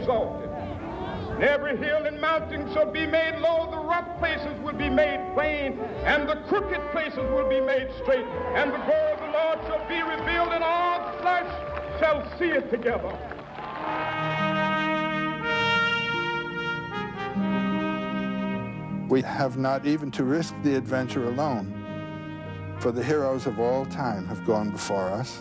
exalted. And every hill and mountain shall be made low, the rough places will be made plain, and the crooked places will be made straight, and the glory of the Lord shall be revealed, and all flesh shall see it together. We have not even to risk the adventure alone, for the heroes of all time have gone before us.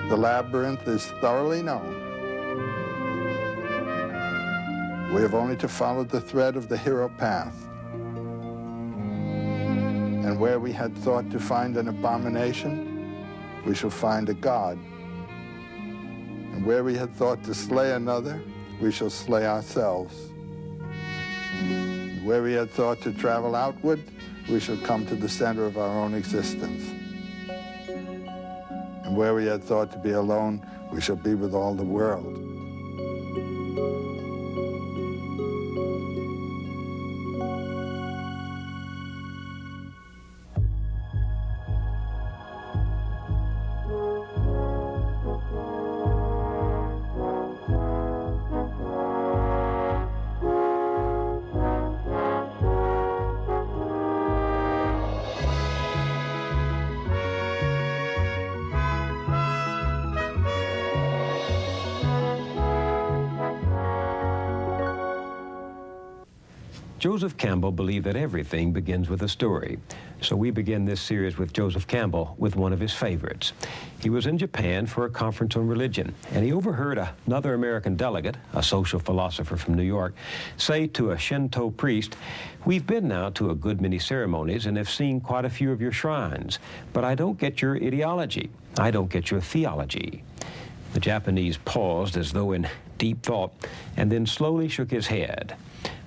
The labyrinth is thoroughly known. We have only to follow the thread of the hero path. And where we had thought to find an abomination, we shall find a god. And where we had thought to slay another, we shall slay ourselves. And where we had thought to travel outward, we shall come to the center of our own existence. And where we had thought to be alone, we shall be with all the world. Joseph Campbell believed that everything begins with a story. So we begin this series with Joseph Campbell with one of his favorites. He was in Japan for a conference on religion, and he overheard another American delegate, a social philosopher from New York, say to a Shinto priest, "We've been now to a good many ceremonies and have seen quite a few of your shrines, but I don't get your ideology. I don't get your theology." The Japanese paused as though in deep thought, and then slowly shook his head.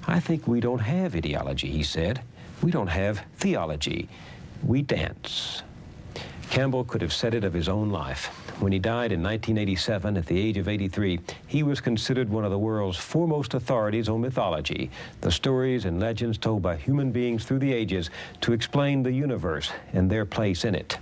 "I think we don't have ideology," he said. "We don't have theology. We dance." Campbell could have said it of his own life. When he died in 1987 at the age of 83, he was considered one of the world's foremost authorities on mythology, the stories and legends told by human beings through the ages to explain the universe and their place in it.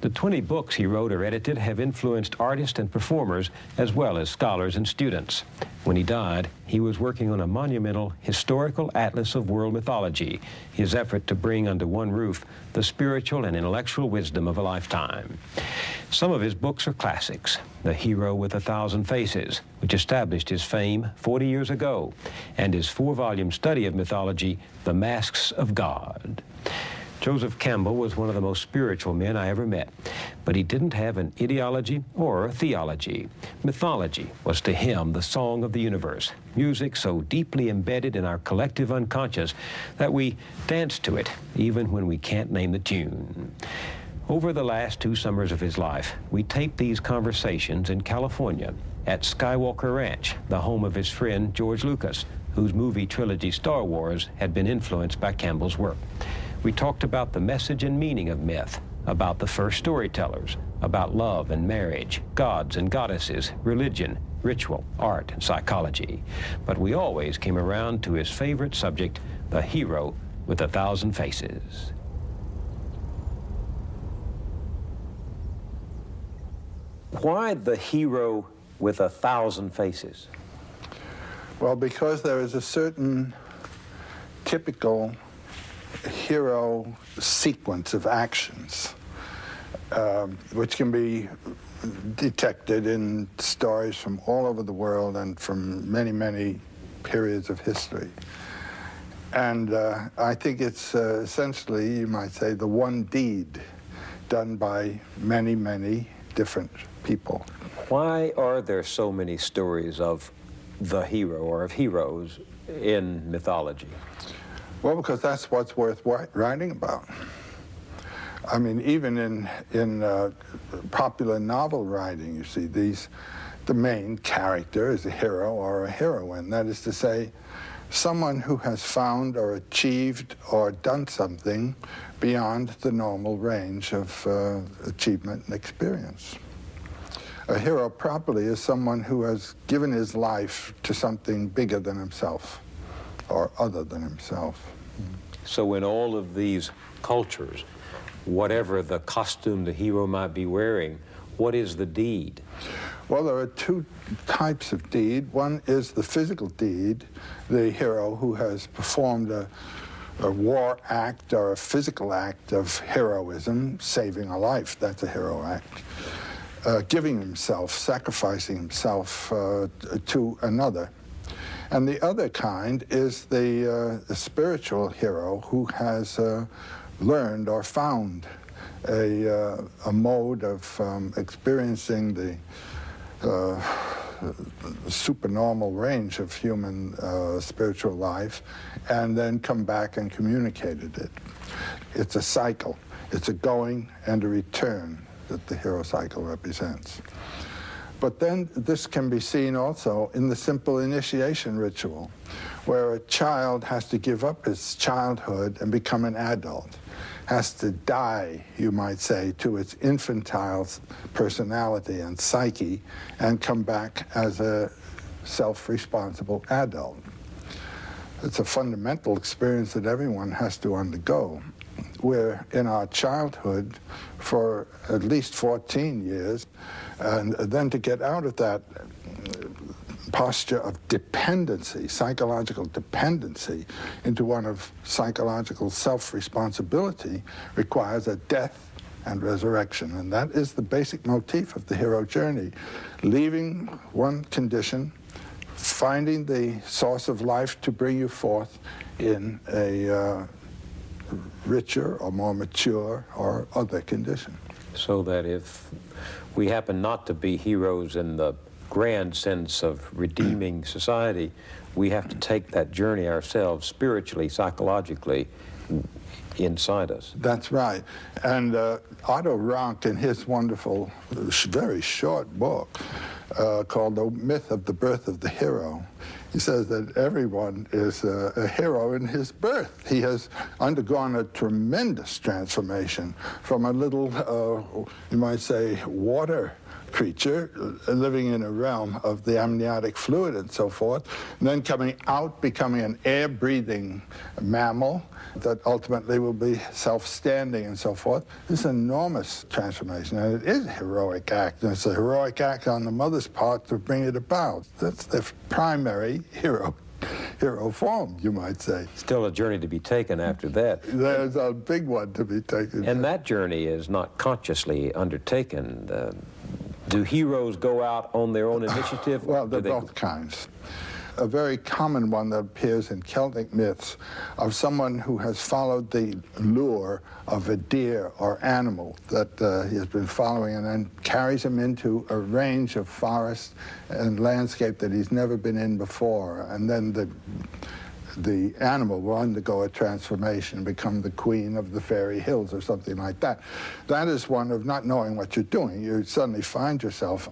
The 20 books he wrote or edited have influenced artists and performers as well as scholars and students. When he died, he was working on a monumental historical atlas of world mythology, his effort to bring under one roof the spiritual and intellectual wisdom of a lifetime. Some of his books are classics. The Hero with 1,000 Faces, which established his fame 40 years ago, and his 4-volume study of mythology, The Masks of God. Joseph Campbell was one of the most spiritual men I ever met, but he didn't have an ideology or a theology. Mythology was to him the song of the universe, music so deeply embedded in our collective unconscious that we dance to it even when we can't name the tune. Over the last 2 summers of his life, we taped these conversations in California at Skywalker Ranch, the home of his friend George Lucas, whose movie trilogy Star Wars had been influenced by Campbell's work. We talked about the message and meaning of myth, about the first storytellers, about love and marriage, gods and goddesses, religion, ritual, art, and psychology. But we always came around to his favorite subject, the hero with 1,000 faces. Why the hero with 1,000 faces? Well, because there is a certain typical hero sequence of actions, which can be detected in stories from all over the world and from many, many periods of history. And I think it's essentially, you might say, the one deed done by many, many different people. Why are there so many stories of the hero or of heroes in mythology? Well, because that's what's worth writing about. I mean, even in popular novel writing, you see, the main character is a hero or a heroine. That is to say, someone who has found or achieved or done something beyond the normal range of achievement and experience. A hero properly is someone who has given his life to something bigger than himself or other than himself. So in all of these cultures, whatever the costume the hero might be wearing, what is the deed? Well, there are two types of deed. One is the physical deed, the hero who has performed a war act or a physical act of heroism, saving a life. That's a hero act. Giving himself, sacrificing himself to another. And the other kind is the spiritual hero who has learned or found a mode of experiencing the supernormal range of human spiritual life, and then come back and communicated it. It's a cycle. It's a going and a return that the hero cycle represents. But then this can be seen also in the simple initiation ritual, where a child has to give up his childhood and become an adult, has to die, you might say, to its infantile personality and psyche, and come back as a self-responsible adult. It's a fundamental experience that everyone has to undergo. We're in our childhood for at least 14 years, and then to get out of that posture of dependency, psychological dependency, into one of psychological self-responsibility requires a death and resurrection. And that is the basic motif of the hero journey. Leaving one condition, finding the source of life to bring you forth in a richer or more mature or other condition. So that if we happen not to be heroes in the grand sense of redeeming society, we have to take that journey ourselves spiritually, psychologically, inside us. That's right. And Otto Rank, in his wonderful, very short book called The Myth of the Birth of the Hero, he says that everyone is a hero in his birth. He has undergone a tremendous transformation from a little, you might say, water creature living in a realm of the amniotic fluid and so forth, and then coming out, becoming an air-breathing mammal that ultimately will be self-standing and so forth. This is an enormous transformation, and it is a heroic act, and it's a heroic act on the mother's part to bring it about. That's the primary hero form, you might say. Still a journey to be taken after that. There's a big one to be taken. And that journey is not consciously undertaken. Do heroes go out on their own initiative? Well, they're both kinds. A very common one that appears in Celtic myths of someone who has followed the lure of a deer or animal that he has been following, and then carries him into a range of forest and landscape that he's never been in before. And then the animal will undergo a transformation, become the queen of the fairy hills or something like that. That is one of not knowing what you're doing. You suddenly find yourself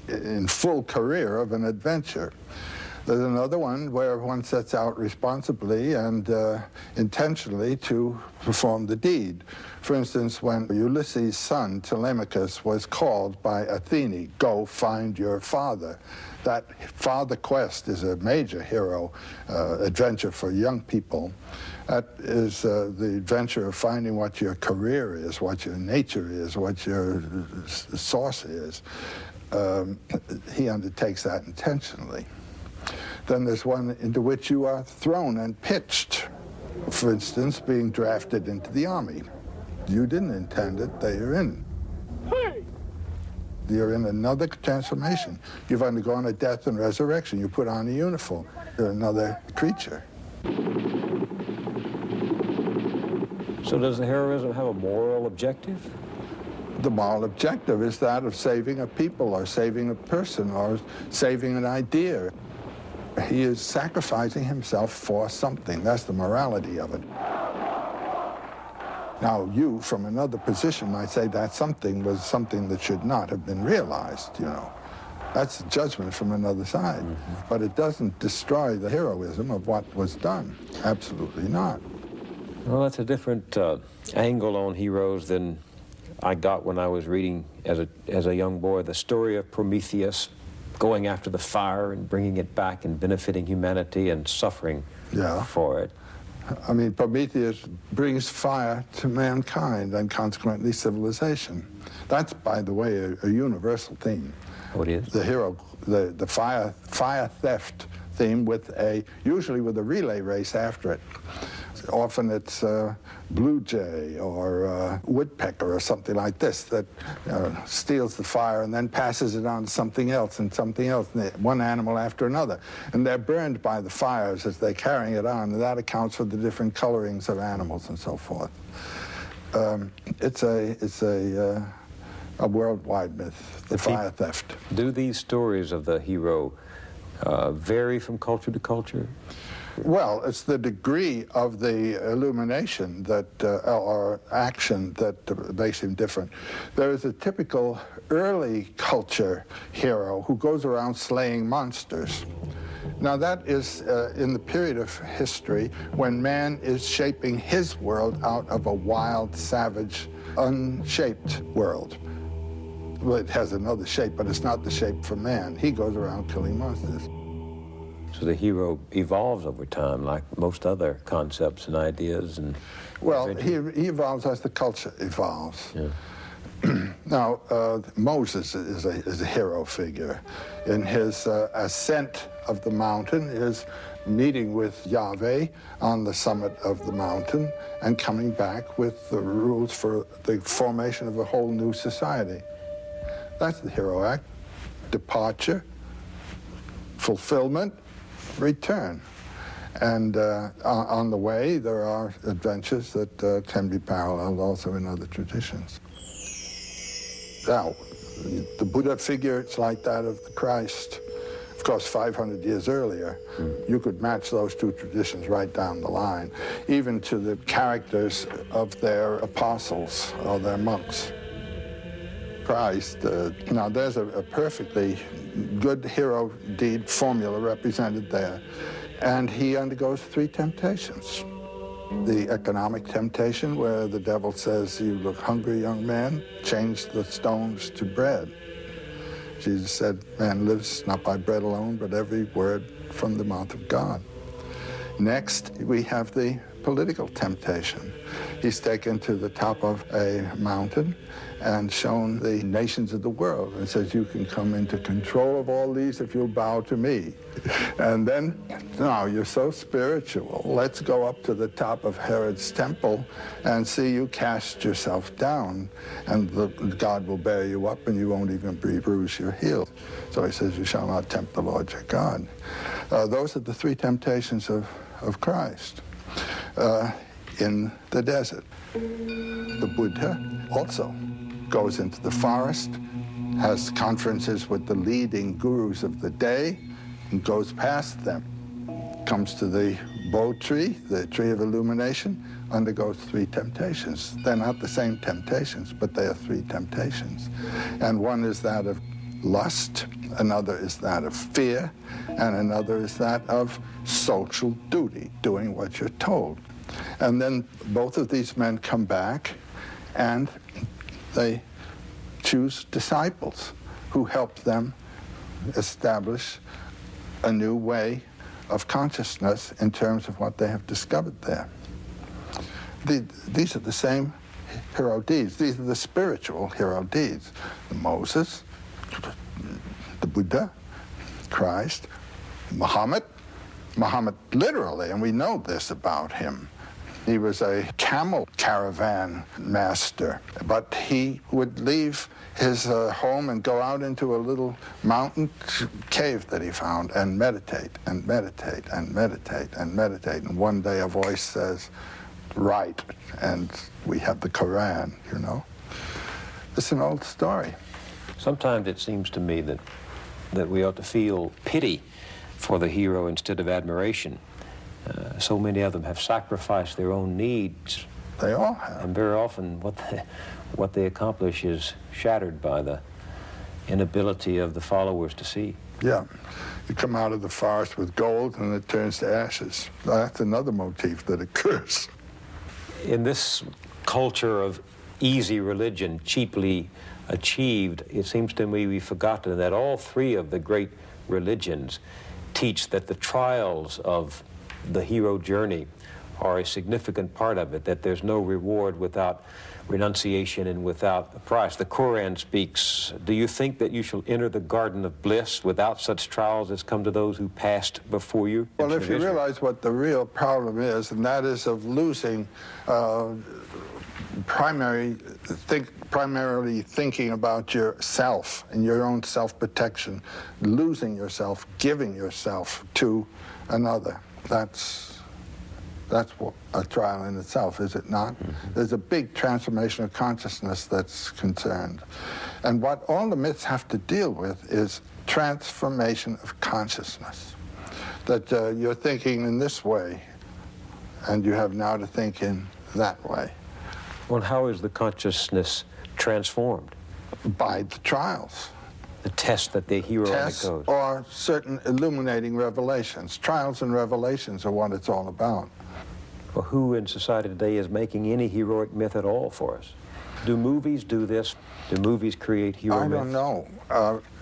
in full career of an adventure. There's another one where one sets out responsibly and intentionally to perform the deed. For instance, when Ulysses' son, Telemachus, was called by Athene, "Go find your father." That father quest is a major hero adventure for young people. That is the adventure of finding what your career is, what your nature is, what your source is. He undertakes that intentionally. Then there's one into which you are thrown and pitched. For instance, being drafted into the army. You didn't intend it, they are in. You're in another transformation. You've undergone a death and resurrection. You put on a uniform. You're another creature. So does the heroism have a moral objective? The moral objective is that of saving a people or saving a person or saving an idea. He is sacrificing himself for something. That's the morality of it. Now, you, from another position, might say that something was something that should not have been realized, you know. That's a judgment from another side. But it doesn't destroy the heroism of what was done. Absolutely not. Well, that's a different angle on heroes than I got when I was reading as a young boy the story of Prometheus going after the fire and bringing it back and benefiting humanity and suffering for it. I mean, Prometheus brings fire to mankind and consequently civilization. That's, by the way, a universal theme. Oh, it is? The hero, the fire theft theme with usually with a relay race after it. Often it's blue jay or woodpecker or something like this that steals the fire and then passes it on to something else and something else, and one animal after another. And they're burned by the fires as they're carrying it on, and that accounts for the different colorings of animals and so forth. It's a worldwide myth, the fire theft. Do these stories of the hero vary from culture to culture? Well, it's the degree of the illumination that, or action that makes him different. There is a typical early culture hero who goes around slaying monsters. Now that is in the period of history when man is shaping his world out of a wild, savage, unshaped world. Well, it has another shape, but it's not the shape for man. He goes around killing monsters. So the hero evolves over time, like most other concepts and ideas. And well, he evolves as the culture evolves. Yeah. Now, Moses is a hero figure. In his ascent of the mountain, his meeting with Yahweh on the summit of the mountain, and coming back with the rules for the formation of a whole new society. That's the hero act. Departure, fulfillment, return. And on the way, there are adventures that can be paralleled also in other traditions. Now, the Buddha figure, it's like that of the Christ. Of course, 500 years earlier, you could match those two traditions right down the line, even to the characters of their apostles or their monks. Christ, now there's a perfectly good hero deed formula represented there. And he undergoes 3 temptations. The economic temptation, where the devil says, "You look hungry, young man, change the stones to bread." Jesus said, "Man lives not by bread alone, but every word from the mouth of God." Next, we have the political temptation. He's taken to the top of a mountain and shown the nations of the world and says, "You can come into control of all these if you'll bow to me." And then, "No, you're so spiritual. Let's go up to the top of Herod's temple and see you cast yourself down, and God will bear you up and you won't even bruise your heel." So he says, "You shall not tempt the Lord your God." Those are the 3 temptations of Christ in the desert. The Buddha also goes into the forest, has conferences with the leading gurus of the day, and goes past them. Comes to the Bo tree, the tree of illumination, undergoes 3 temptations. They're not the same temptations, but they are 3 temptations. And one is that of lust, another is that of fear, and another is that of social duty, doing what you're told. And then both of these men come back and they choose disciples who help them establish a new way of consciousness in terms of what they have discovered there. These are the same hero deeds. These are the spiritual hero deeds. Moses, the Buddha, Christ, Muhammad literally, and we know this about him. He was a camel caravan master, but he would leave his home and go out into a little mountain cave that he found and meditate and meditate and meditate and meditate. And one day a voice says, "Write," and we have the Quran, you know. It's an old story. Sometimes it seems to me that we ought to feel pity for the hero instead of admiration. So many of them have sacrificed their own needs. They all have. And very often what they accomplish is shattered by the inability of the followers to see. Yeah. You come out of the forest with gold and it turns to ashes. That's another motif that occurs. In this culture of easy religion, cheaply achieved, it seems to me we've forgotten that all 3 of the great religions teach that the trials of the hero journey are a significant part of it, that there's no reward without renunciation and without a price. The Quran speaks, do you think that you shall enter the garden of bliss without such trials as come to those who passed before you? Well, if you realize what the real problem is, and that is of losing primarily thinking about yourself and your own self-protection, losing yourself, giving yourself to another. That's what a trial in itself, is it not? Mm-hmm. There's a big transformation of consciousness that's concerned. And what all the myths have to deal with is transformation of consciousness. That you're thinking in this way, and you have now to think in that way. Well, how is the consciousness transformed? By the trials. The test that the hero Tests undergoes. or certain illuminating revelations. Trials and revelations are what it's all about. Well, who in society today is making any heroic myth at all for us? Do movies do this? Do movies create hero myths? I don't know.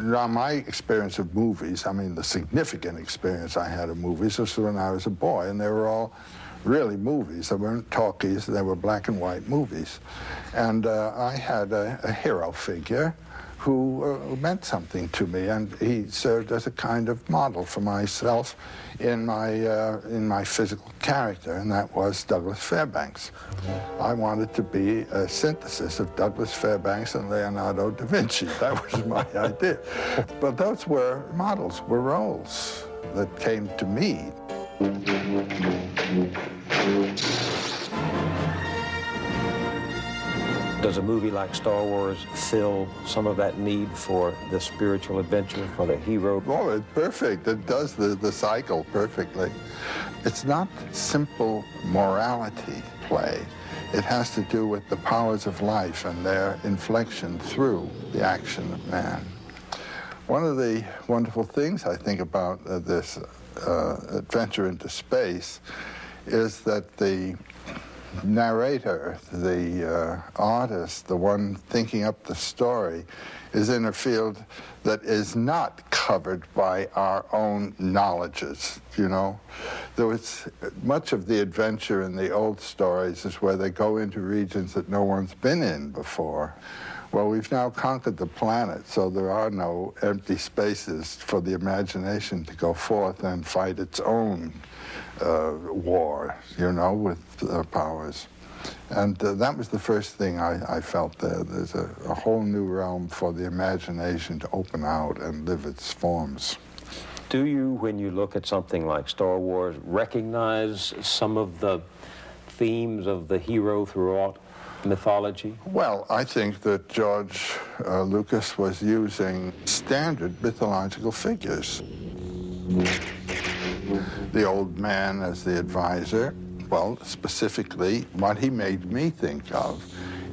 Now, my experience of movies, I mean, the significant experience I had of movies was when I was a boy, and they were all really movies. They weren't talkies, they were black and white movies. And I had a hero figure who meant something to me, and he served as a kind of model for myself in my physical character, and that was Douglas Fairbanks. I wanted to be a synthesis of Douglas Fairbanks and Leonardo da Vinci. That was my idea. But those were models, were roles that came to me. Does a movie like Star Wars fill some of that need for the spiritual adventure, for the hero? Oh, it's perfect. It does the cycle perfectly. It's not simple morality play. It has to do with the powers of life and their inflection through the action of man. One of the wonderful things I think about this adventure into space is that the narrator, the artist, the one thinking up the story, is in a field that is not covered by our own knowledges, you know. There was much of the adventure in the old stories is where they go into regions that no one's been in before. Well, we've now conquered the planet, so there are no empty spaces for the imagination to go forth and fight its own war, you know, with powers. And that was the first thing I felt there. There's a whole new realm for the imagination to open out and live its forms. Do you, when you look at something like Star Wars, recognize some of the themes of the hero throughout mythology? Well, I think that George Lucas was using standard mythological figures. The old man as the advisor. Well, specifically, what he made me think of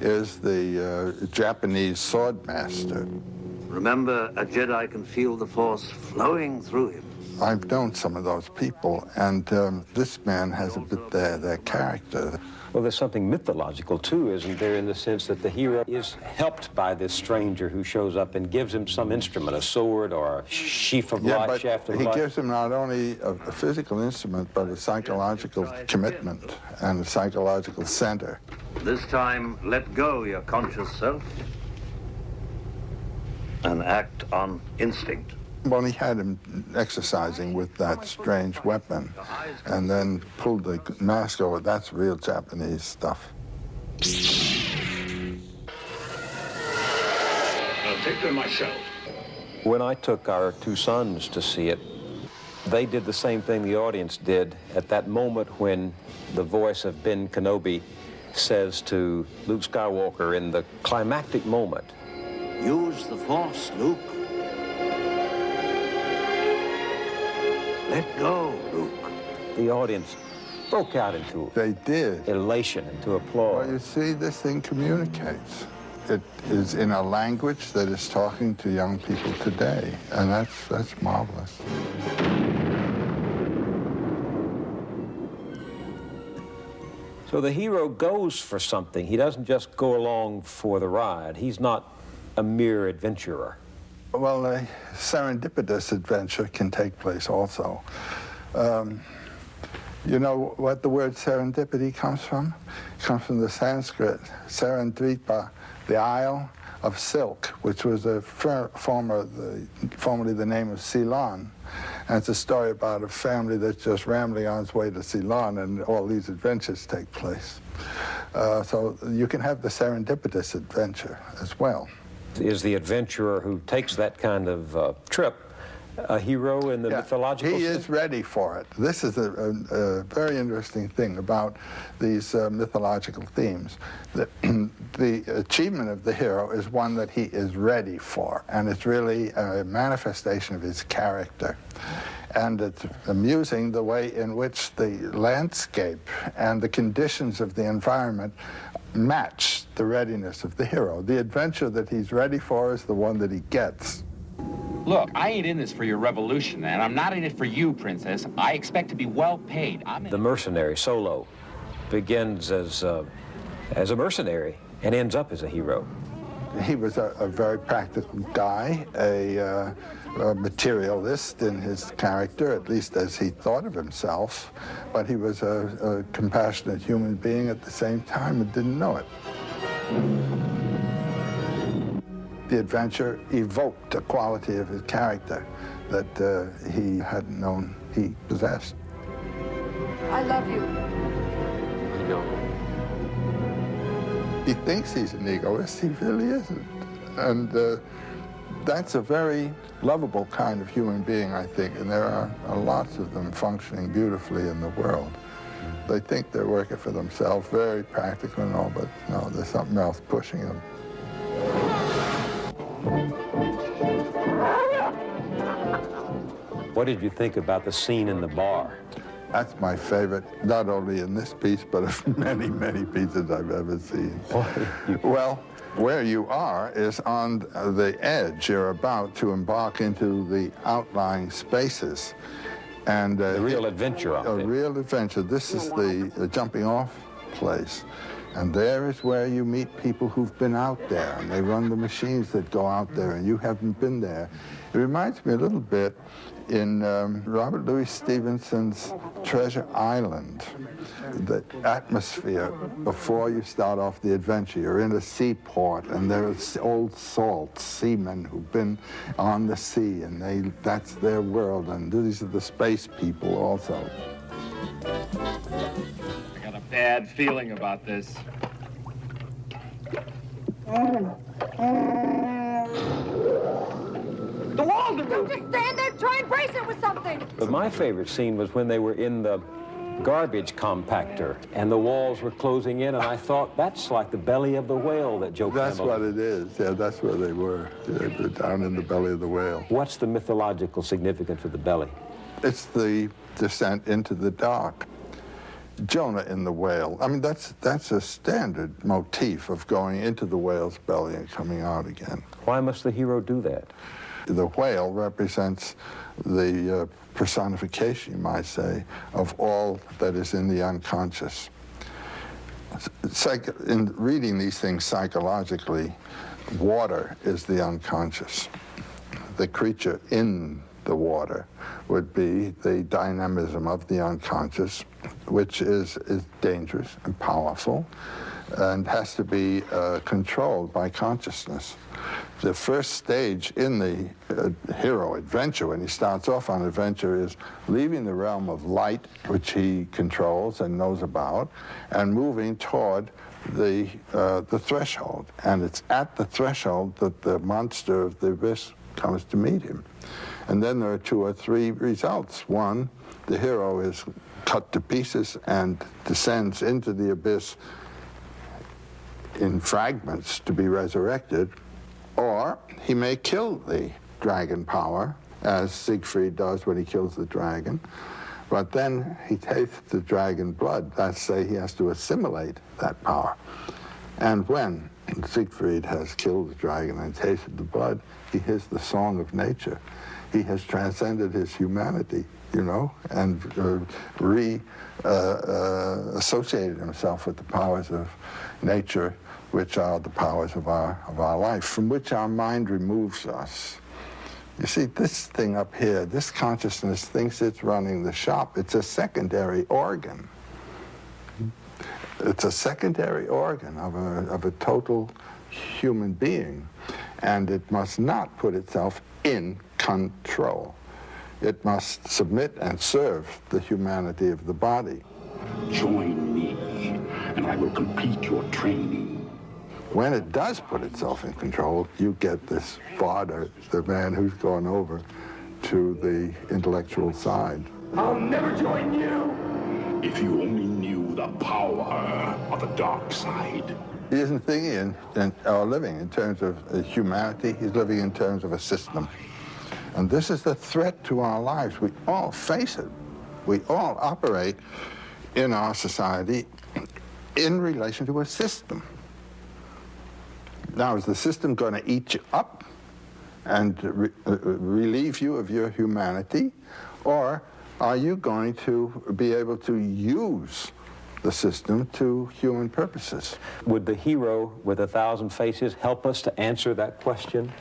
is the Japanese sword master. Remember, a Jedi can feel the Force flowing through him. I've known some of those people, and this man has a bit their character. Well, there's something mythological, too, isn't there, in the sense that the hero is helped by this stranger who shows up and gives him some instrument, a sword or a sheaf of light, shaft of light. He gives him not only a physical instrument, but a psychological commitment and a psychological center. This time, let go your conscious self and act on instinct. Well, he had him exercising with that strange weapon and then pulled the mask over. That's real Japanese stuff. I'll take them myself. When I took our two sons to see it, they did the same thing the audience did at that moment when the voice of Ben Kenobi says to Luke Skywalker in the climactic moment, Use the Force, Luke. Let go, Luke. The audience broke out into They did. elation, into applause. Well, you see, this thing communicates. It is in a language that is talking to young people today, and that's marvelous. So the hero goes for something. He doesn't just go along for the ride. He's not a mere adventurer. Well, a serendipitous adventure can take place also. You know what the word serendipity comes from? It comes from the Sanskrit, serendvipa, the isle of silk, which was formerly the name of Ceylon. And it's a story about a family that's just rambling on its way to Ceylon, and all these adventures take place. So you can have the serendipitous adventure as well. Is the adventurer who takes that kind of trip a hero in the mythological He sense? is ready for it. This is a very interesting thing about these mythological themes. The achievement of the hero is one that he is ready for, and it's really a manifestation of his character. And it's amusing the way in which the landscape and the conditions of the environment match the readiness of the hero. The adventure that he's ready for is the one that he gets. Look, I ain't in this for your revolution, and I'm not in it for you, Princess. I expect to be well paid. The mercenary, Solo, begins as a mercenary and ends up as a hero. He was a very practical guy, a materialist in his character, at least as he thought of himself, but he was a compassionate human being at the same time and didn't know it. The adventure evoked a quality of his character that he hadn't known he possessed. I love you. I know. He thinks he's an egoist, he really isn't. And that's a very lovable kind of human being, I think, and there are lots of them functioning beautifully in the world. They think they're working for themselves, very practical and all, but no, there's something else pushing them. What did you think about the scene in the bar? That's my favorite, not only in this piece, but of many, many pieces I've ever seen. Well, where you are is on the edge. You're about to embark into the outlying spaces. And a real adventure out there. A real adventure. This is the jumping off place. And there is where you meet people who've been out there, and they run the machines that go out there, and you haven't been there. It reminds me a little bit in Robert Louis Stevenson's Treasure Island, the atmosphere before you start off the adventure. You're in a seaport, and there's old salt seamen who've been on the sea, and that's their world, and these are the space people also. I got a bad feeling about this. The wall! Don't just stand there, try and brace it with something! But my favorite scene was when they were in the garbage compactor and the walls were closing in, and I thought, that's like the belly of the whale that Joe That's Campbell... what it is. Yeah, that's where they were. They're down in the belly of the whale. What's the mythological significance of the belly? It's the descent into the dark. Jonah in the whale. I mean, that's a standard motif of going into the whale's belly and coming out again. Why must the hero do that? The whale represents the personification, you might say, of all that is in the unconscious. In reading these things psychologically, water is the unconscious. The creature in the water would be the dynamism of the unconscious, which is dangerous and powerful and has to be controlled by consciousness. The first stage in the hero adventure, when he starts off on adventure, is leaving the realm of light, which he controls and knows about, and moving toward the threshold. And it's at the threshold that the monster of the abyss comes to meet him. And then there are 2 or 3 results. One, the hero is cut to pieces and descends into the abyss in fragments to be resurrected, or he may kill the dragon power, as Siegfried does when he kills the dragon, but then he tastes the dragon blood. That's say he has to assimilate that power. And when Siegfried has killed the dragon and tasted the blood, he hears the song of nature. He has transcended his humanity, you know, and associated himself with the powers of nature, which are the powers of our life, from which our mind removes us. You see, this thing up here, this consciousness thinks it's running the shop. It's a secondary organ. It's a secondary organ of a total human being, and it must not put itself in control. It must submit and serve the humanity of the body. Join me, and I will complete your training. When it does put itself in control, you get this father, the man who's gone over to the intellectual side. I'll never join you! If you only knew the power of the dark side. He isn't thinking or living in terms of humanity, he's living in terms of a system. And this is the threat to our lives. We all face it. We all operate in our society in relation to a system. Now, is the system going to eat you up and relieve you of your humanity? Or are you going to be able to use the system to human purposes? Would the hero with 1,000 faces help us to answer that question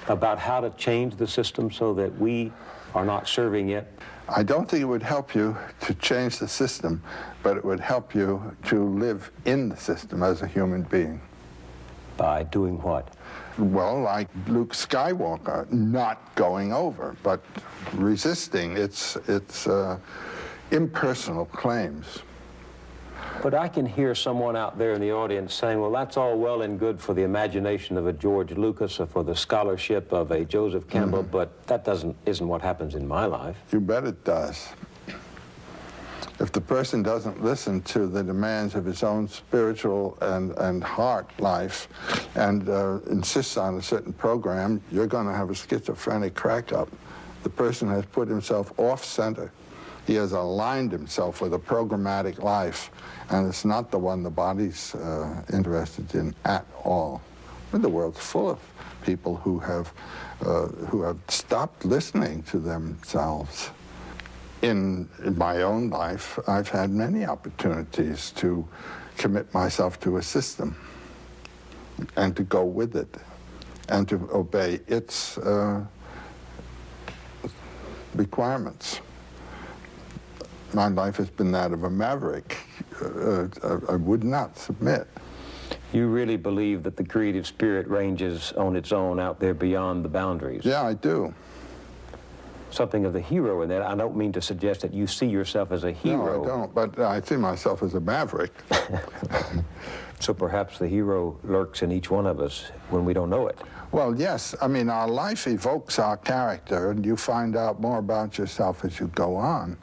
about how to change the system so that we are not serving it? I don't think it would help you to change the system, but it would help you to live in the system as a human being. By doing what? Well, like Luke Skywalker, not going over, but resisting its impersonal claims. But I can hear someone out there in the audience saying, well, that's all well and good for the imagination of a George Lucas or for the scholarship of a Joseph Campbell, but that isn't what happens in my life. You bet it does. If the person doesn't listen to the demands of his own spiritual and heart life and insists on a certain program, you're going to have a schizophrenic crack-up. The person has put himself off-center. He has aligned himself with a programmatic life, and it's not the one the body's interested in at all. And the world's full of people who have stopped listening to themselves. In my own life, I've had many opportunities to commit myself to a system and to go with it and to obey its requirements. My life has been that of a maverick. I would not submit. You really believe that the creative spirit ranges on its own out there beyond the boundaries? Yeah, I do. Something of the hero in that. I don't mean to suggest that you see yourself as a hero. No, I don't, but I see myself as a maverick. So perhaps the hero lurks in each one of us when we don't know it. Well, yes. I mean, our life evokes our character, and you find out more about yourself as you go on.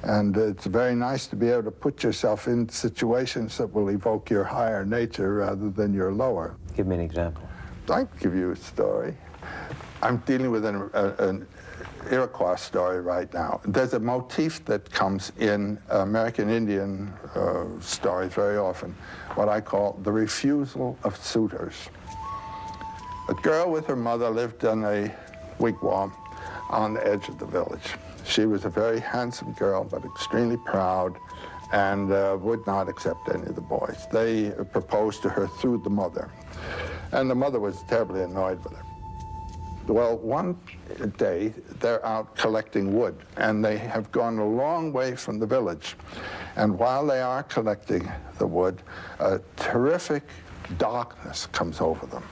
And it's very nice to be able to put yourself in situations that will evoke your higher nature rather than your lower. Give me an example. I can give you a story. I'm dealing with an Iroquois story right now. There's a motif that comes in American Indian stories very often, what I call the refusal of suitors. A girl with her mother lived in a wigwam on the edge of the village. She was a very handsome girl, but extremely proud, and would not accept any of the boys. They proposed to her through the mother, and the mother was terribly annoyed with her. Well, one day, they're out collecting wood, and they have gone a long way from the village. And while they are collecting the wood, a terrific darkness comes over them.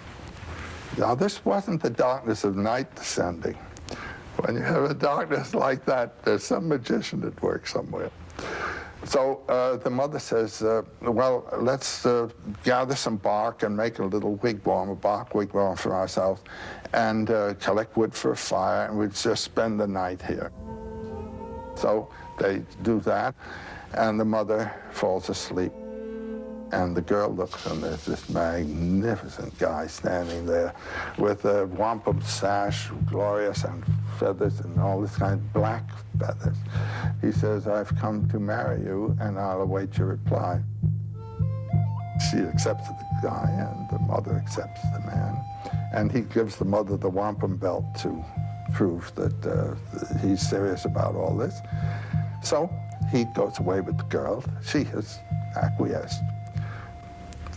Now, this wasn't the darkness of night descending. When you have a darkness like that, there's some magician at work somewhere. So the mother says, well, let's gather some bark and make a little wigwam, a bark wigwam for ourselves, and collect wood for a fire, and we'd just spend the night here. So they do that, and the mother falls asleep. And the girl looks, and there's this magnificent guy standing there with a wampum sash, glorious, and feathers, and all this kind of black feathers. He says, I've come to marry you, and I'll await your reply. She accepts the guy, and the mother accepts the man. And he gives the mother the wampum belt to prove that he's serious about all this. So he goes away with the girl. She has acquiesced.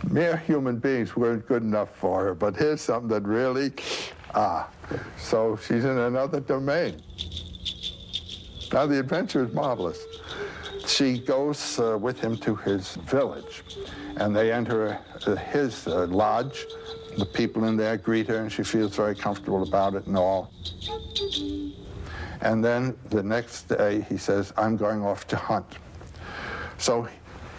Mere human beings weren't good enough for her, but here's something that really, So she's in another domain. Now the adventure is marvelous. She goes with him to his village, and they enter his lodge. The people in there greet her, and she feels very comfortable about it and all. And then the next day, he says, I'm going off to hunt. So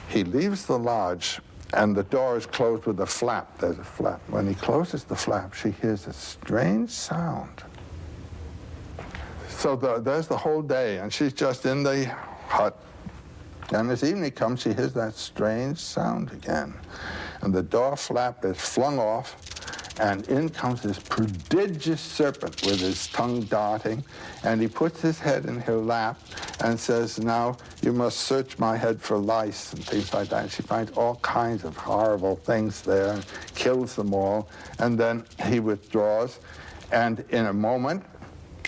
he leaves the lodge, and the door is closed with a flap. There's a flap. When he closes the flap, she hears a strange sound. So there's the whole day, and she's just in the hut. And as evening comes, she hears that strange sound again. And the door flap is flung off, and in comes this prodigious serpent with his tongue darting, and he puts his head in her lap and says, now you must search my head for lice and things like that. And she finds all kinds of horrible things there and kills them all. And then he withdraws, and in a moment,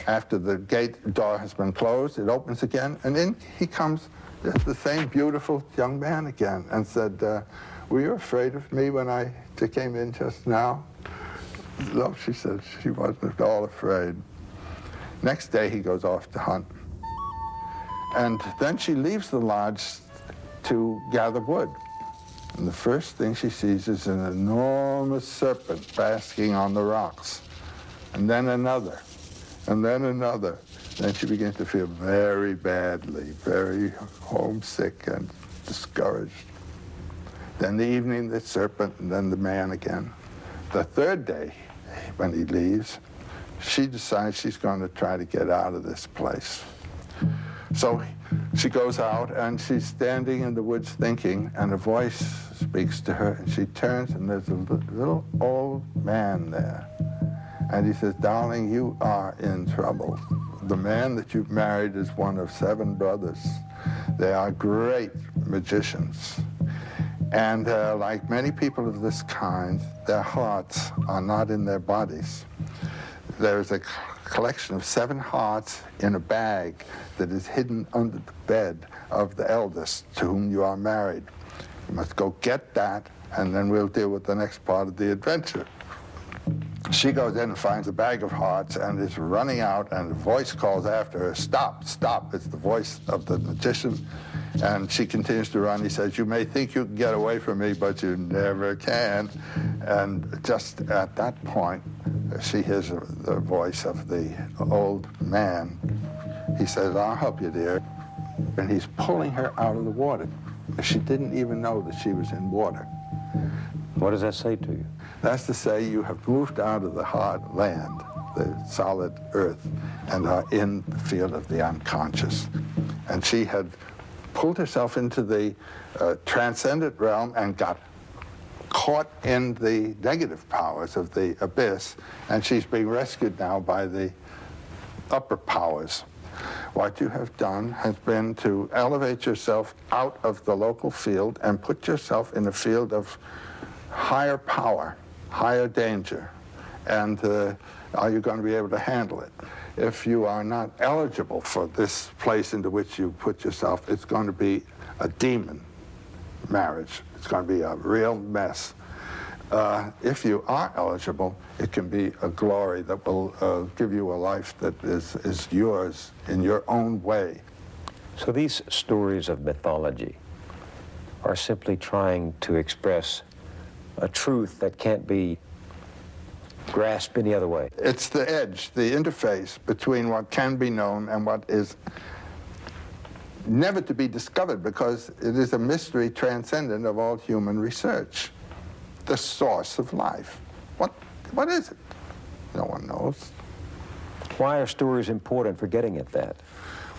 after the gate door has been closed, it opens again, and in he comes, just the same beautiful young man again, and said, were you afraid of me when I came in just now? No, she said, she wasn't at all afraid. Next day, he goes off to hunt. And then she leaves the lodge to gather wood. And the first thing she sees is an enormous serpent basking on the rocks. And then another, and then another. Then she begins to feel very badly, very homesick and discouraged. Then the evening, the serpent, and then the man again. The third day, when he leaves, she decides she's going to try to get out of this place. So she goes out, and she's standing in the woods thinking, and a voice speaks to her, and she turns, and there's a little old man there. And he says, darling, you are in trouble. The man that you've married is one of 7 brothers. They are great magicians. And like many people of this kind, their hearts are not in their bodies. There's a collection of 7 hearts in a bag that is hidden under the bed of the eldest to whom you are married. You must go get that, and then we'll deal with the next part of the adventure. She goes in and finds a bag of hearts and is running out, and a voice calls after her, stop, stop. It's the voice of the magician. And she continues to run. He says, you may think you can get away from me, but you never can. And just at that point, she hears the voice of the old man. He says, I'll help you, dear. And he's pulling her out of the water. She didn't even know that she was in water. What does that say to you? That's to say you have moved out of the hard land, the solid earth, and are in the field of the unconscious. And she had pulled herself into the transcendent realm and got caught in the negative powers of the abyss, and she's being rescued now by the upper powers. What you have done has been to elevate yourself out of the local field and put yourself in a field of higher power, higher danger, and are you going to be able to handle it? If you are not eligible for this place into which you put yourself, it's going to be a demon marriage. It's going to be a real mess. If you are eligible, it can be a glory that will give you a life that is yours in your own way. So these stories of mythology are simply trying to express a truth that can't be grasped any other way. It's the edge, the interface between what can be known and what is never to be discovered, because it is a mystery transcendent of all human research. The source of life. What is it? No one knows. Why are stories important for getting at that?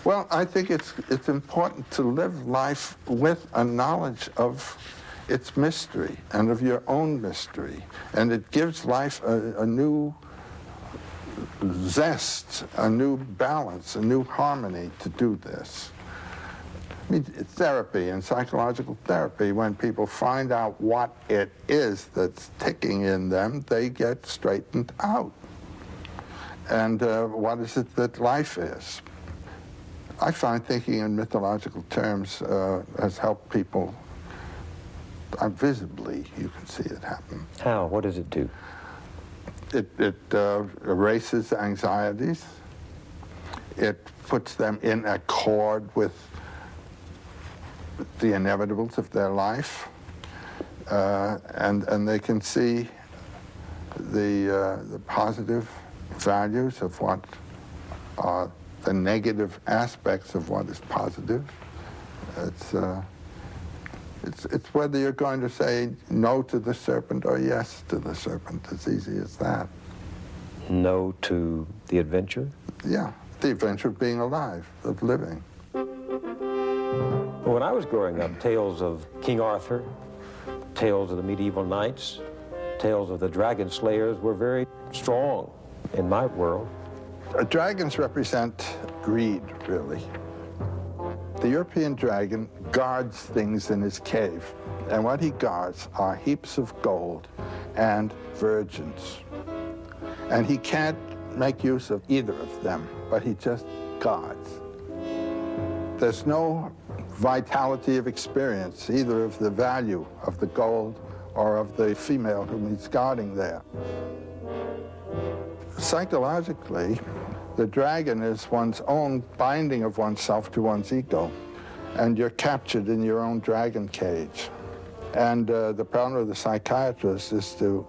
Well, I think it's important to live life with a knowledge of its mystery and of your own mystery. And it gives life a new zest, a new balance, a new harmony to do this. I mean, therapy and psychological therapy, when people find out what it is that's ticking in them, they get straightened out. And what is it that life is? I find thinking in mythological terms has helped people. Visibly, you can see it happen. How? What does it do? It erases anxieties. It puts them in accord with the inevitables of their life, and they can see the positive values of what are the negative aspects of what is positive. It's whether you're going to say no to the serpent or yes to the serpent. It's easy as that. No to the adventure? Yeah, the adventure of being alive, of living. When I was growing up, tales of King Arthur, tales of the medieval knights, tales of the dragon slayers were very strong in my world. Dragons represent greed, really. The European dragon guards things in his cave, and what he guards are heaps of gold and virgins. And he can't make use of either of them, but he just guards. There's no vitality of experience, either of the value of the gold or of the female whom he's guarding there. Psychologically, the dragon is one's own binding of oneself to one's ego, and you're captured in your own dragon cage. And the problem of the psychiatrist is to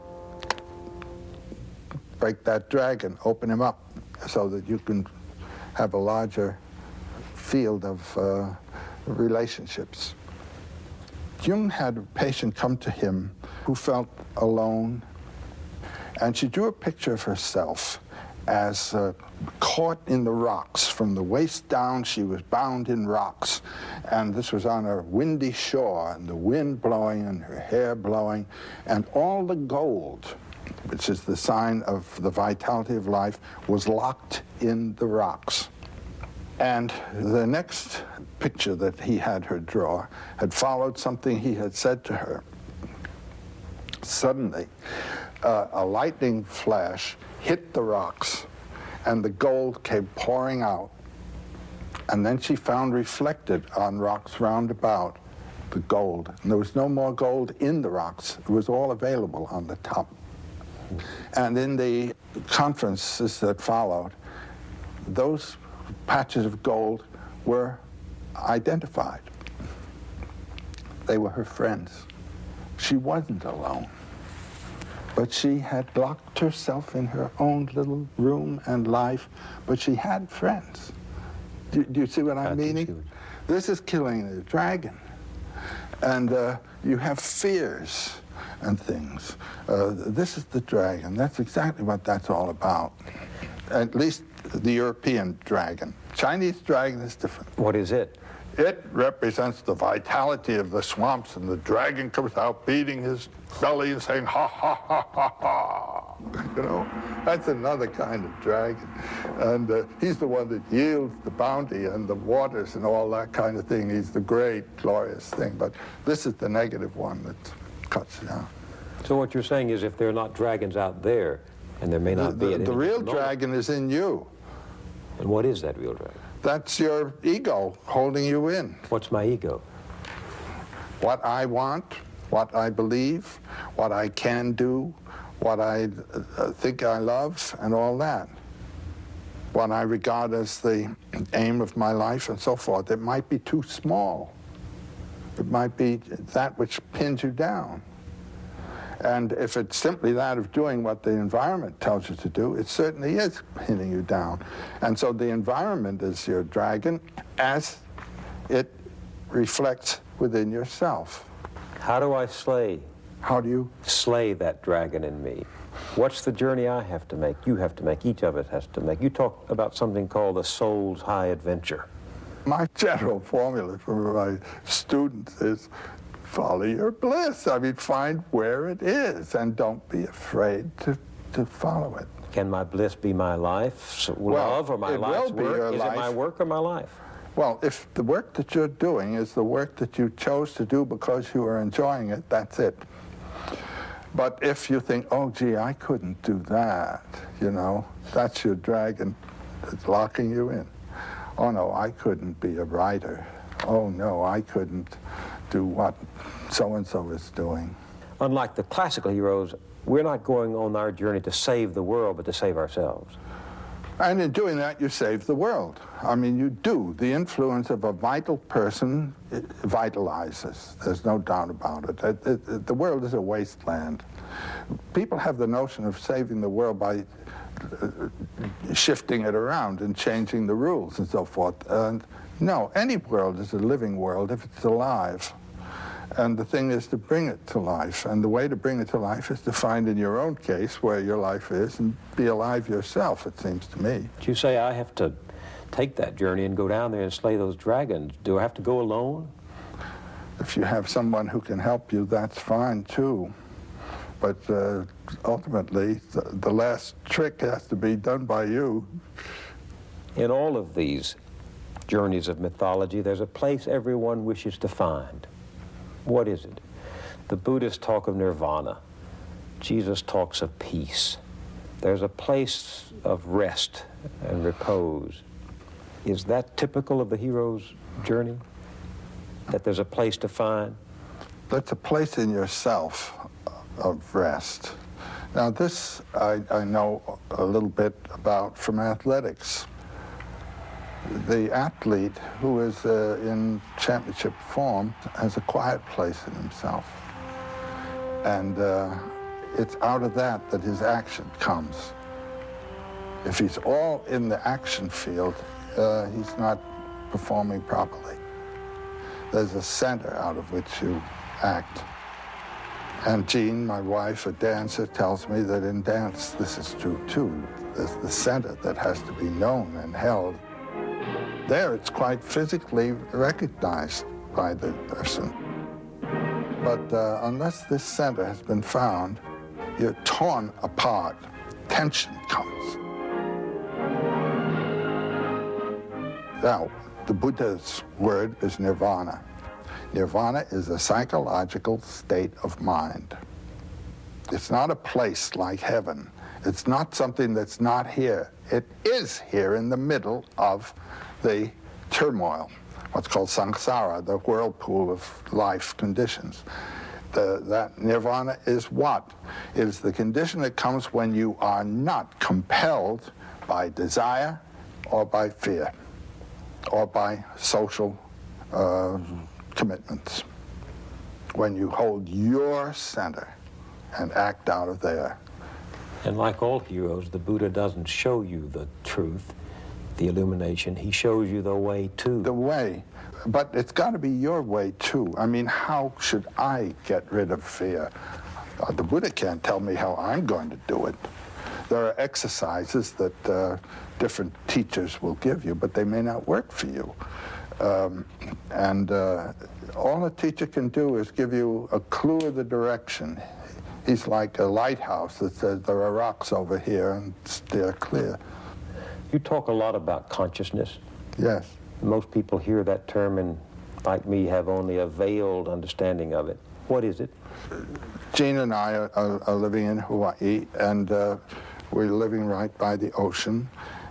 break that dragon, open him up, so that you can have a larger field of relationships. Jung had a patient come to him who felt alone, and she drew a picture of herself as caught in the rocks. From the waist down, she was bound in rocks. And this was on a windy shore, and the wind blowing and her hair blowing, and all the gold, which is the sign of the vitality of life, was locked in the rocks. And the next picture that he had her draw had followed something he had said to her. Suddenly, a lightning flash hit the rocks, and the gold came pouring out. And then she found reflected on rocks round about the gold. And there was no more gold in the rocks. It was all available on the top. And in the conferences that followed, those patches of gold were identified. They were her friends. She wasn't alone. But she had locked herself in her own little room and life, but she had friends. Do you see what I'm meaning? This is killing the dragon. And you have fears and things. This is the dragon. That's exactly what that's all about. At least the European dragon. Chinese dragon is different. What is it? It represents the vitality of the swamps, and the dragon comes out beating his belly and saying, ha, ha, ha, ha, ha. You know, that's another kind of dragon. And he's the one that yields the bounty and the waters and all that kind of thing. He's the great, glorious thing. But this is the negative one that cuts down. So what you're saying is if there are not dragons out there, and there may not be... The real dragon is in you. And what is that real dragon? That's your ego holding you in. What's my ego? What I want, what I believe, what I can do, what I think I love, and all that. What I regard as the aim of my life and so forth. It might be too small. It might be that which pins you down. And if it's simply that of doing what the environment tells you to do, it certainly is pinning you down. And so the environment is your dragon as it reflects within yourself. How do I slay? How do you? Slay that dragon in me. What's the journey I have to make? You have to make. Each of us has to make. You talk about something called the soul's high adventure. My general formula for my students is follow your bliss. I mean, find where it is and don't be afraid to follow it. Can my bliss be my life, love, or my life's work? Is it my work or my life? Well, if the work that you're doing is the work that you chose to do because you are enjoying it, that's it. But if you think, oh, gee, I couldn't do that, you know, that's your dragon that's locking you in. Oh, no, I couldn't be a writer. Oh, no, I couldn't do what so-and-so is doing. Unlike the classical heroes, we're not going on our journey to save the world, but to save ourselves. And in doing that, you save the world. I mean, you do. The influence of a vital person vitalizes. There's no doubt about it. The world is a wasteland. People have the notion of saving the world by shifting it around and changing the rules and so forth. And no, any world is a living world if it's alive. And the thing is to bring it to life. And the way to bring it to life is to find in your own case where your life is and be alive yourself, it seems to me. But you say I have to take that journey and go down there and slay those dragons. Do I have to go alone? If you have someone who can help you, that's fine too. But ultimately, the last trick has to be done by you. In all of these journeys of mythology, there's a place everyone wishes to find. What is it? The Buddhists talk of nirvana. Jesus talks of peace. There's a place of rest and repose. Is that typical of the hero's journey? That there's a place to find? That's a place in yourself of rest. Now this I know a little bit about from athletics. The athlete who is in championship form has a quiet place in himself. And it's out of that his action comes. If he's all in the action field, he's not performing properly. There's a center out of which you act. And Jean, my wife, a dancer, tells me that in dance this is true too. There's the center that has to be known and held. There, it's quite physically recognized by the person. But unless this center has been found, you're torn apart. Tension comes. Now, the Buddha's word is nirvana. Nirvana is a psychological state of mind. It's not a place like heaven. It's not something that's not here. It is here in the middle of the turmoil, what's called samsara, the whirlpool of life conditions. That nirvana is what? It is the condition that comes when you are not compelled by desire or by fear or by social commitments. When you hold your center and act out of there. And like all heroes, the Buddha doesn't show you the truth, the illumination. He shows you the way to. The way. But it's got to be your way, too. I mean, how should I get rid of fear? The Buddha can't tell me how I'm going to do it. There are exercises that different teachers will give you, but they may not work for you. All a teacher can do is give you a clue of the direction. He's like a lighthouse that says there are rocks over here and steer clear. You talk a lot about consciousness. Yes. Most people hear that term and, like me, have only a veiled understanding of it. What is it? Jean and I are living in Hawaii, and we're living right by the ocean,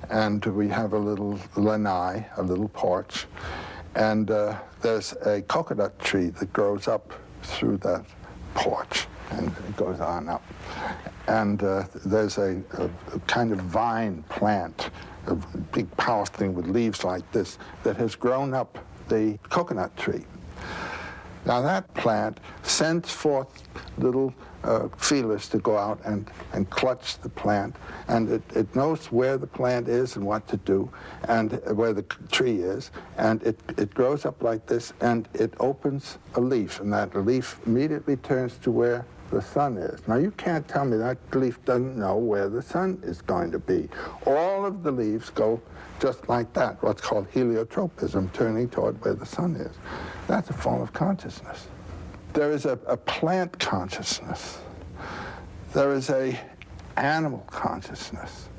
and we have a little lanai, a little porch, and there's a coconut tree that grows up through that porch, and it goes on up. And there's a kind of vine plant, a big powerful thing with leaves like this, that has grown up the coconut tree. Now that plant sends forth little feelers to go out and clutch the plant, and it knows where the plant is and what to do, and where the tree is, and it grows up like this, and it opens a leaf, and that leaf immediately turns to where the sun is. Now you can't tell me that leaf doesn't know where the sun is going to be. All of the leaves go just like that, what's called heliotropism, turning toward where the sun is. That's a form of consciousness. There is a plant consciousness. There is a animal consciousness.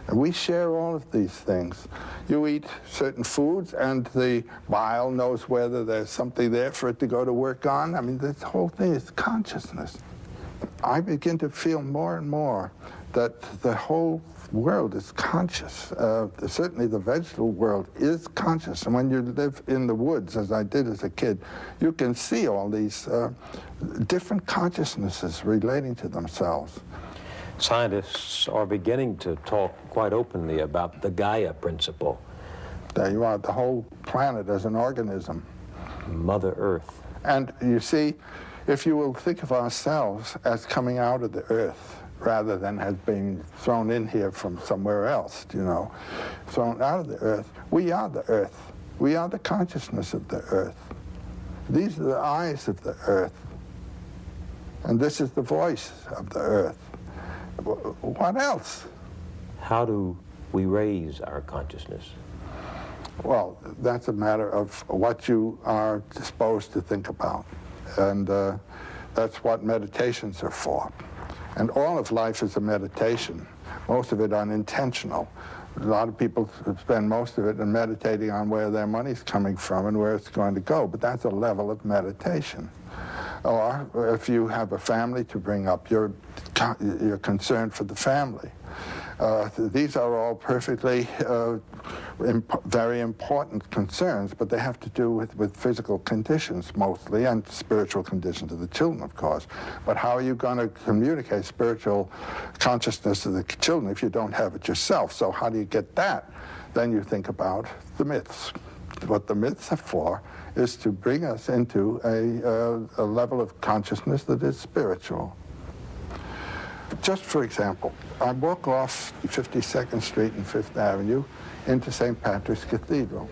And we share all of these things. You eat certain foods, and the bile knows whether there's something there for it to go to work on. I mean, this whole thing is consciousness. I begin to feel more and more that the whole world is conscious. Certainly the vegetable world is conscious. And when you live in the woods, as I did as a kid, you can see all these different consciousnesses relating to themselves. Scientists are beginning to talk quite openly about the Gaia principle. There you are, the whole planet as an organism. Mother Earth. And you see, if you will think of ourselves as coming out of the earth, rather than as being thrown in here from somewhere else, you know, thrown out of the earth, we are the earth. We are the consciousness of the earth. These are the eyes of the earth. And this is the voice of the earth. What else? How do we raise our consciousness? Well, that's a matter of what you are disposed to think about. And that's what meditations are for. And all of life is a meditation, most of it unintentional. A lot of people spend most of it in meditating on where their money's coming from and where it's going to go, but that's a level of meditation. Or if you have a family to bring up, you're concerned for the family. These are all perfectly very important concerns, but they have to do with physical conditions mostly, and spiritual conditions of the children, of course. But how are you going to communicate spiritual consciousness to the children if you don't have it yourself? So how do you get that? Then you think about the myths. What the myths are for is to bring us into a level of consciousness that is spiritual. Just for example, I walk off 52nd Street and 5th Avenue into St. Patrick's Cathedral.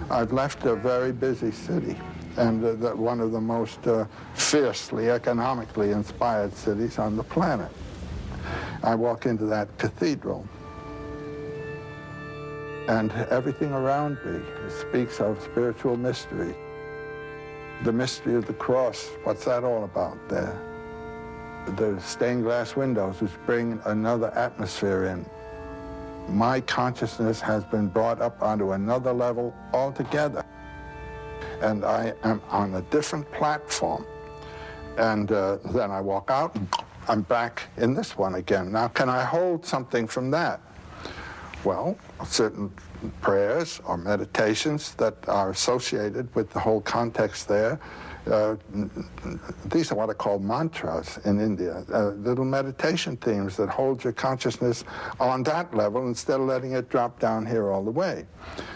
I've left a very busy city, and one of the most fiercely economically inspired cities on the planet. I walk into that cathedral, and everything around me speaks of spiritual mystery. The mystery of the cross, what's that all about there? The stained glass windows which bring another atmosphere in. My consciousness has been brought up onto another level altogether. And I am on a different platform. And then I walk out, and I'm back in this one again. Now, can I hold something from that? Well, certain prayers or meditations that are associated with the whole context there. These are what are called mantras in India, little meditation themes that hold your consciousness on that level instead of letting it drop down here all the way.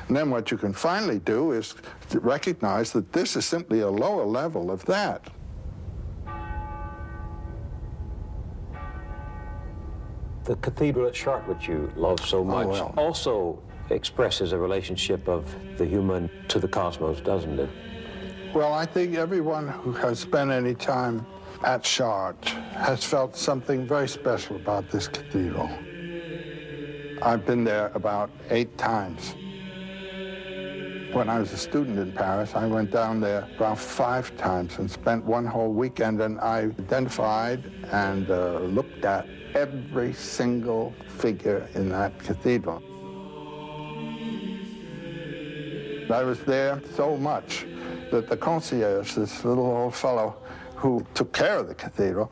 And then what you can finally do is to recognize that this is simply a lower level of that. The cathedral at Chartres, which you love so much, also expresses a relationship of the human to the cosmos, doesn't it? Well, I think everyone who has spent any time at Chartres has felt something very special about this cathedral. I've been there about 8 times. When I was a student in Paris, I went down there about 5 times and spent one whole weekend, and I identified and looked at every single figure in that cathedral. I was there so much that the concierge, this little old fellow who took care of the cathedral,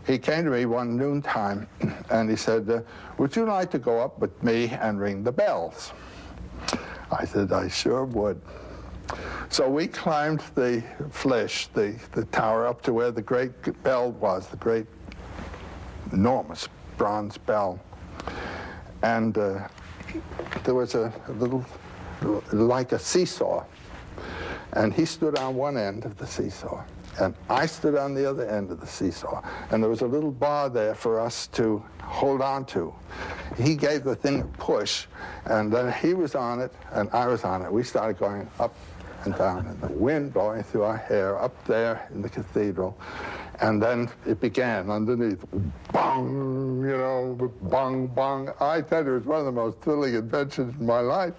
he came to me one noontime and he said, would you like to go up with me and ring the bells? I said, I sure would. So we climbed the Flèche, the tower, up to where the great bell was, the great enormous bronze bell. And there was a little, like a seesaw. And he stood on one end of the seesaw, and I stood on the other end of the seesaw. And there was a little bar there for us to hold on to. He gave the thing a push, and then he was on it, and I was on it. We started going up and down, and the wind blowing through our hair up there in the cathedral. And then it began underneath, bong, you know, bong, bong. I tell you, it was one of the most thrilling adventures in my life.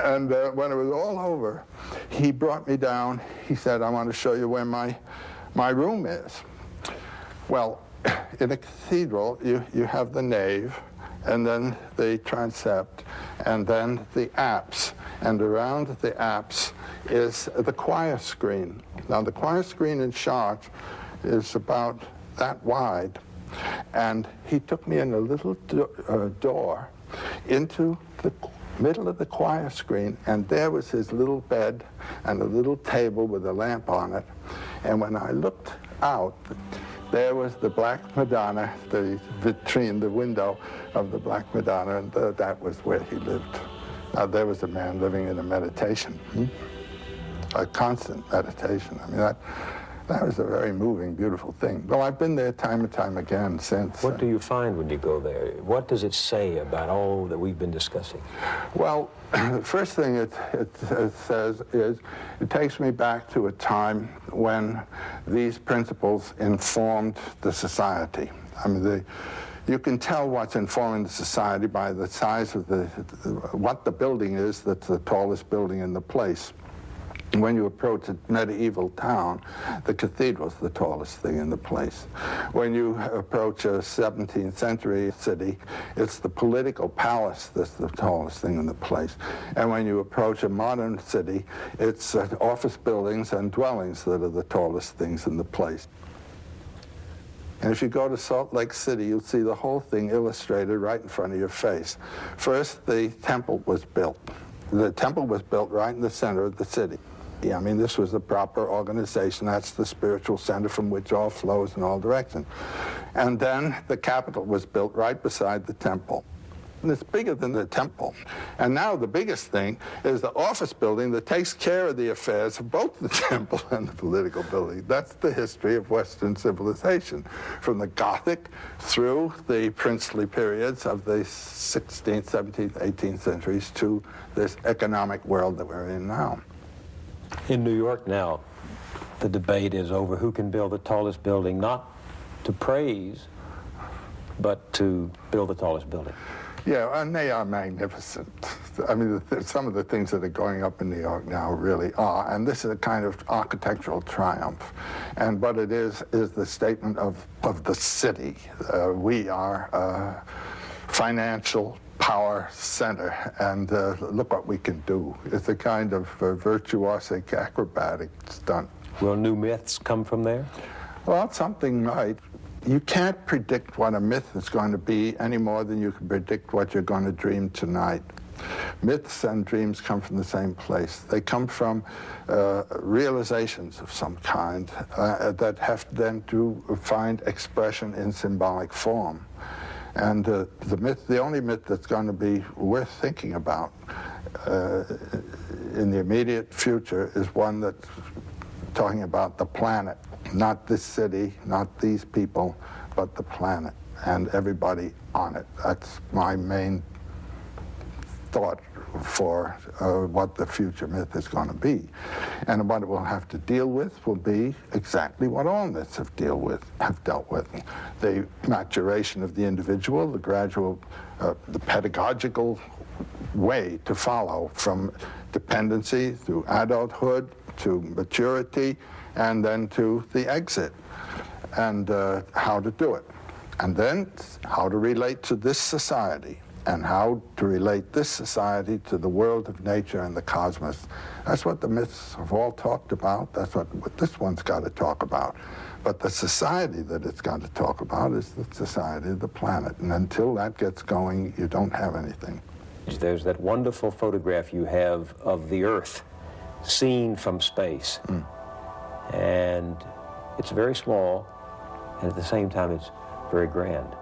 And when it was all over, he brought me down. He said, I want to show you where my room is. Well, in a cathedral, you have the nave, and then the transept, and then the apse. And around the apse is the choir screen. Now, the choir screen in Chartres is about that wide. And he took me in a little door, into the middle of the choir screen, and there was his little bed and a little table with a lamp on it. And when I looked out, there was the Black Madonna, the vitrine, the window of the Black Madonna, and that was where he lived. Now, there was a man living in a meditation, a constant meditation. I mean, that was a very moving, beautiful thing. Well, I've been there time and time again since. What do you find when you go there? What does it say about all that we've been discussing? Well, the first thing it says is, it takes me back to a time when these principles informed the society. I mean, you can tell what's informing the society by the size of what the building is that's the tallest building in the place. When you approach a medieval town, the cathedral's the tallest thing in the place. When you approach a 17th century city, it's the political palace that's the tallest thing in the place. And when you approach a modern city, it's office buildings and dwellings that are the tallest things in the place. And if you go to Salt Lake City, you'll see the whole thing illustrated right in front of your face. First, the temple was built. The temple was built right in the center of the city. I mean, this was the proper organization. That's the spiritual center from which all flows in all directions. And then the Capitol was built right beside the temple. And it's bigger than the temple. And now the biggest thing is the office building that takes care of the affairs of both the temple and the political building. That's the history of Western civilization, from the Gothic through the princely periods of the 16th, 17th, 18th centuries to this economic world that we're in now. In New York now, the debate is over who can build the tallest building, not to praise, but to build the tallest building. Yeah, and they are magnificent. I mean, some of the things that are going up in New York now really are, and this is a kind of architectural triumph. And what it is the statement of the city. We are a financial power center, and look what we can do. It's a kind of virtuosic, acrobatic stunt. Will new myths come from there? Well, something might. You can't predict what a myth is going to be any more than you can predict what you're going to dream tonight. Myths and dreams come from the same place. They come from realizations of some kind that have then to find expression in symbolic form. And the only myth that's going to be worth thinking about in the immediate future is one that's talking about the planet, not this city, not these people, but the planet and everybody on it. That's my main thought for what the future myth is going to be. And what it will have to deal with will be exactly what all myths have dealt with. The maturation of the individual, the gradual, the pedagogical way to follow from dependency through adulthood to maturity and then to the exit, and how to do it. And then how to relate to this society, and how to relate this society to the world of nature and the cosmos. That's what the myths have all talked about. That's what this one's got to talk about. But the society that it's got to talk about is the society of the planet. And until that gets going, you don't have anything. There's that wonderful photograph you have of the Earth seen from space. And it's very small, and at the same time, it's very grand.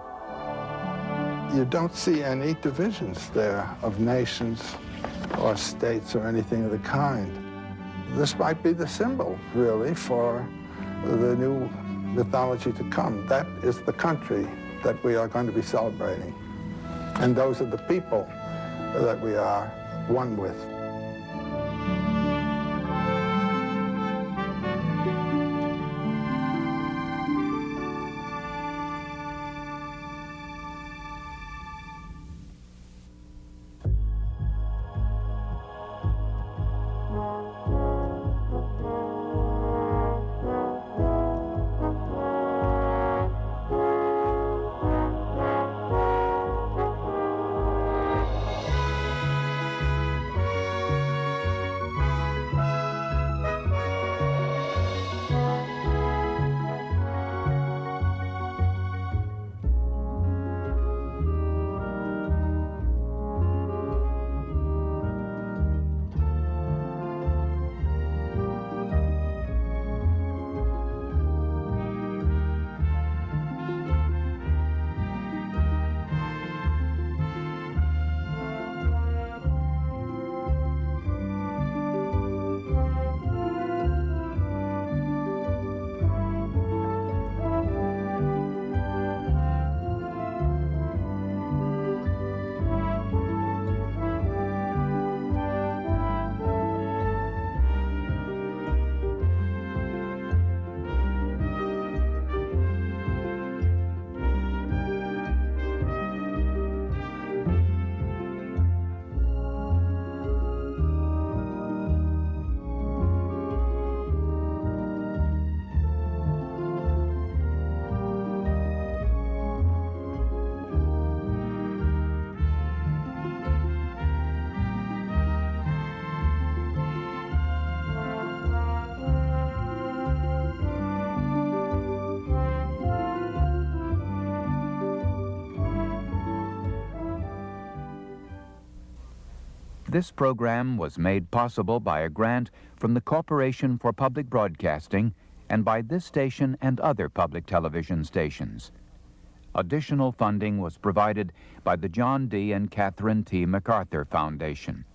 You don't see any divisions there of nations or states or anything of the kind. This might be the symbol, really, for the new mythology to come. That is the country that we are going to be celebrating. And those are the people that we are one with. This program was made possible by a grant from the Corporation for Public Broadcasting and by this station and other public television stations. Additional funding was provided by the John D. and Catherine T. MacArthur Foundation.